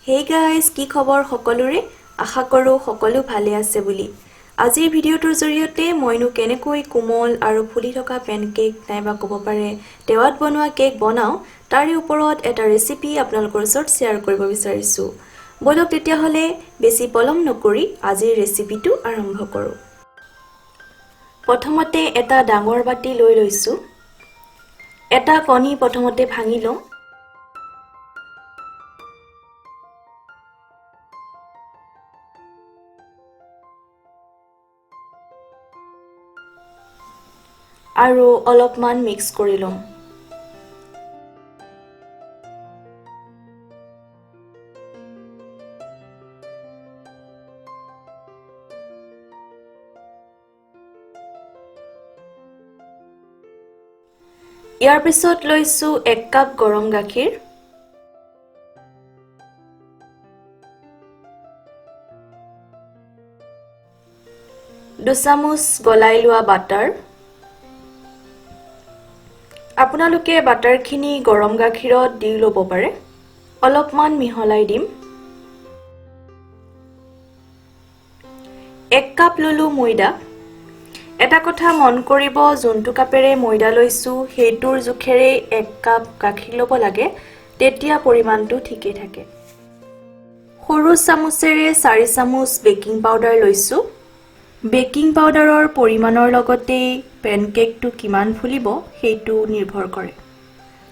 Hey guys, কি খবৰ সকলোৰে? আশা কৰো সকলো ভালে আছে বুলি। আজিৰ ভিডিওটোৰ জৰিয়তে মইনো কেনেকৈ কোমল আৰু ফুলি থকা পেনকেক নাইবা ক'ব পাৰে তেৱাত বনোৱা কেক বনাও তাৰে ওপৰত এটা ৰেচিপি আপোনালোকৰ ওচৰত শ্বেয়াৰ কৰিব বিচাৰিছো। বলক তেতিয়া হলে বেছি পলম নকৰি আজিৰ ৰেচিপিটো আৰম্ভ কৰো। প্ৰথমতে এটা ডাঙৰ বাটি লৈ লৈছো। এটা কণী প্ৰথমতে ভাঙি লম। আৰু অলপমান মিক্স কৰি লম। ইয়াৰ পিছত লৈছো 1 কাপ গৰম গাখীৰ। দুচামুচ গলাই লোৱা বাটাৰ। আপোনালোকে বাটাৰখিনি গৰম গাখীৰত দি ল'ব পাৰে। অলপমান মিহলাই দিম। 1 কাপ ললো ময়দা। এটা কথা মন কৰিব, যোনটো কাপেৰে ময়দা লৈছো সেইটোৰ জোখেৰে 1 কাপ গাখীৰ ল'ব লাগে, তেতিয়া পৰিমাণটো ঠিকে থাকে। সৰু চামুচেৰে 4 চামুচ বেকিং পাউডাৰ লৈছো। বেকিং পাউডাৰৰ পৰিমাণৰ লগতে পেনকেকটো কিমান ফুলিব সেইটো নিৰ্ভৰ কৰে।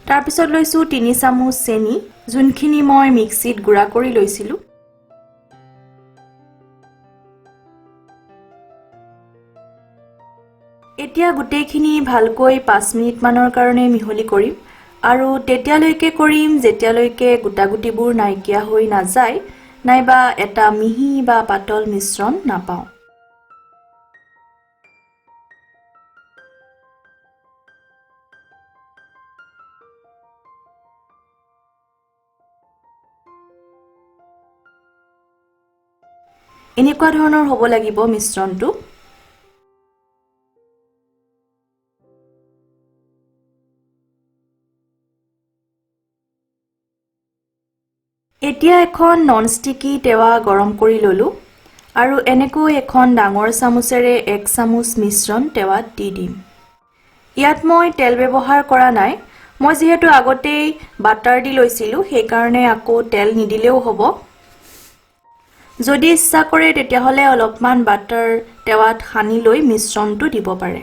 তাৰ পিছত লৈছো 3 চামুচ চেনি, যোনখিনি মই মিক্সিত গুড়া কৰি লৈছিলো। এতিয়া গোটেইখিনি ভালকৈ 5 মিনিট মানৰ কাৰণে মিহলি কৰিম আৰু তেতিয়ালৈকে কৰিম যেতিয়ালৈকে গুটাগুটিবোৰ নাইকিয়া হৈ নাযায় নাইবা এটা মিহি বা পাতল মিশ্ৰণ নাপাওঁ। এনেকুৱা ধৰণৰ হ'ব লাগিব মিশ্ৰণটো। এতিয়া এখন ননষ্টিকি তেৱা গৰম কৰি ললো আৰু এনেকৈ এখন ডাঙৰ চামুচেৰে 1 চামুচ মিশ্ৰণ তেৱাত দি দিম। ইয়াত মই তেল ব্যৱহাৰ কৰা নাই। মই যিহেতু আগতেই বাটাৰ দি লৈছিলো সেইকাৰণে আকৌ তেল নিদিলেও হ'ব। যদি ইচ্ছা কৰে তেতিয়াহলে অলপমান বাটাৰ তেৱাত সানি লৈ মিশ্ৰণটো দিব পাৰে।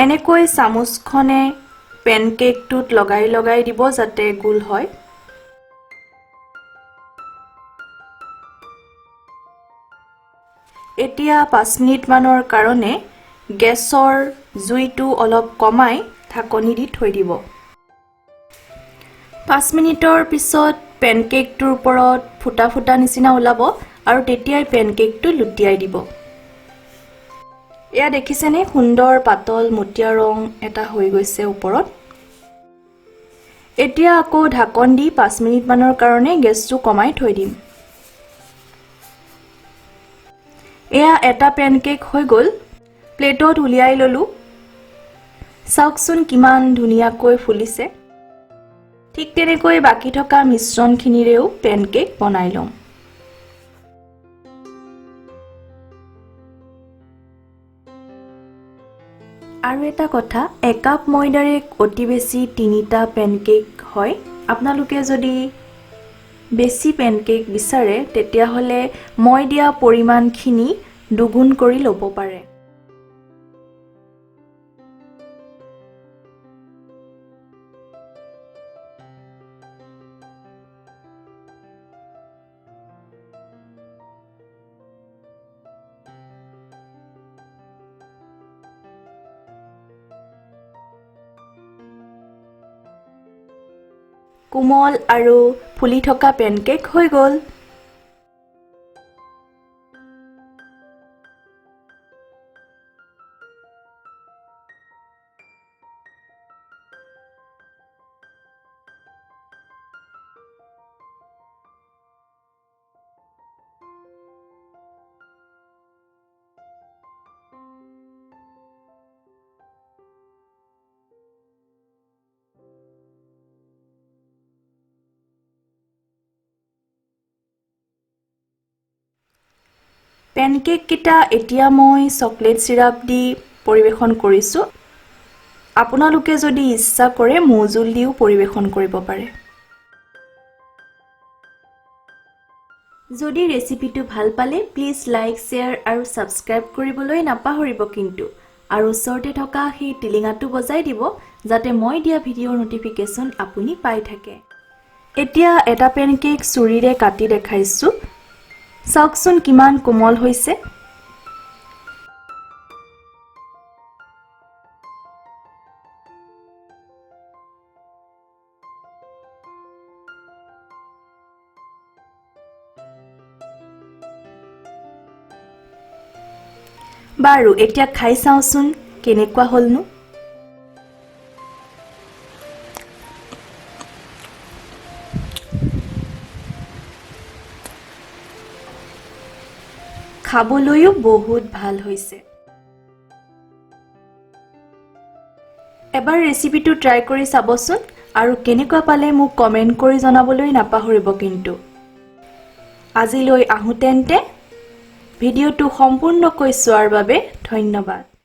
এনেকৈ চামুচখনে পেনকেকটোত লগাই লগাই দিব যাতে গোল হয়। এতিয়া 5 মিনিট মানৰ কাৰণে গেছৰ জুইটো অলপ কমাই ঢাকনি দি থৈ দিব। 5 মিনিটৰ পিছত পেনকেকটোৰ ওপৰত ফুটা ফুটা নিচিনা ওলাব আৰু তেতিয়াই পেনকেকটো লুটিয়াই দিব। এয়া দেখিছেনে সুন্দৰ পাতল মটিয়া ৰং এটা হৈ গৈছে ওপৰত। এতিয়া আকৌ ঢাকন দি 5 মিনিট মানৰ কাৰণে গেছটো কমাই থৈ দিম। এয়া এটা পেনকেক হৈ গ'ল। প্লেটত উলিয়াই ললো। চাওকচোন কিমান ধুনীয়াকৈ ফুলিছে। ঠিক তেনেকৈ বাকি থকা মিশ্ৰণখিনিৰেও পেনকেক বনাই লম। আৰু এটা কথা, 1 কাপ ময়দাৰে অতি বেছি 3টা পেনকেক হয়। আপোনালোকে যদি বেছি পেনকেক বিচাৰে তেতিয়াহলে মই দিয়া পৰিমাণখিনি দুগুণ কৰি ল'ব পাৰে। কোমল আৰু ফুলি থকা পেনকেক হৈ গ'ল। পেনকেক কিটা এতিয়া মই চকলেট সিৰাপ দি পৰিবেশন কৰিছো আপোনালোকে যদি ইচ্ছা কৰে মৌজুল দিও পৰিবেশন কৰিব পাৰে যদি ৰেচিপিটো ভাল পালে প্লিজ লাইক শেয়াৰ আৰু সাবস্ক্ৰাইব কৰিবলৈ নাপাহৰিব কিন্তু আৰু ওচৰতে থকা সেই টিলিঙাটো বজাই দিব যাতে মই দিয়া ভিডিঅ'ৰ নটিফিকেশন আপুনি পাই থাকে এতিয়া এটা পেনকেক চুৰিৰে কাটি দেখাইছো চাওকচোন কিমান কোমল হৈছে বাৰু এতিয়া খাই চাওচোন কেনেকুৱা হলনো খাবলৈও বহুত ভাল হৈছে এবাৰ ৰেচিপিটো ট্ৰাই কৰি চাবচোন আৰু কেনেকুৱা পালে মোক কমেন্ট কৰি জনাবলৈ নাপাহৰিব কিন্তু আজিলৈ আহো তেন্তে ভিডিঅ'টো সম্পূৰ্ণকৈ চোৱাৰ বাবে ধন্যবাদ